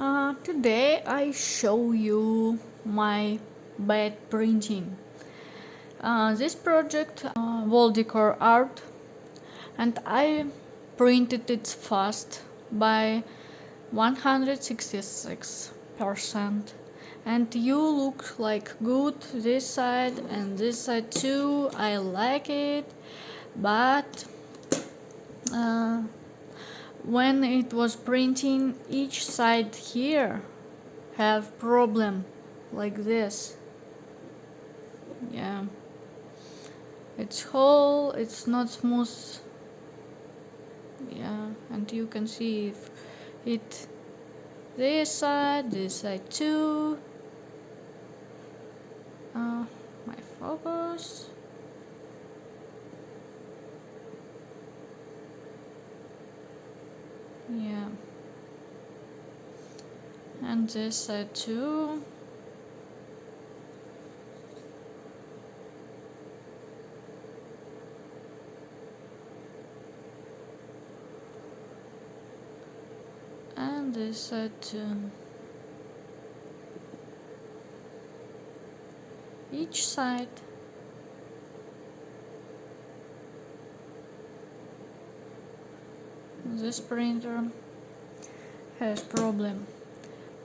Today I show you my bed printing. This project wall decor art, and I printed it fast by 166%, and you look like good this side and this side too. I like it, but when it was printing, each side here have problem like this. Yeah, it's whole, it's not smooth. Yeah, and you can see if it this side too. My focus. Yeah, and this side too. And this side too. Each side. This printer has problem.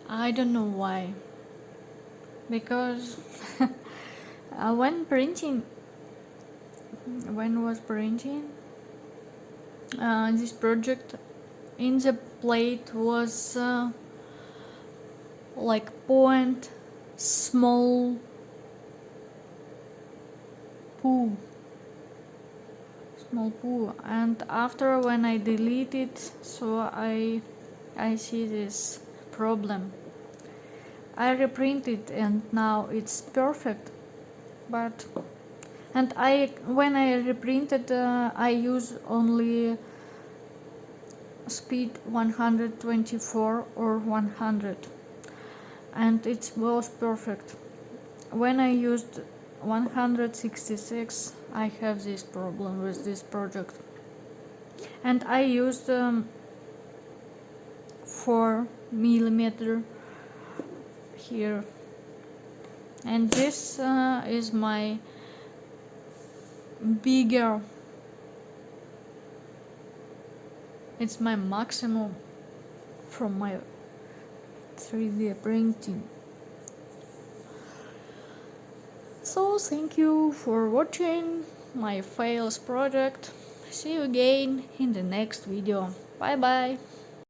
I don't know why. Because when was printing this project, in the plate was like point small poo, and after when I delete it, so I see this problem. I reprint it and now it's perfect, but when I reprinted I use only speed 124 or 100, and it was perfect. When I used 166, I have this problem with this project, and I used 4mm here, and this is my bigger, it's my maximum from my 3D printing. So thank you for watching my fails project. See you again in the next video. Bye bye.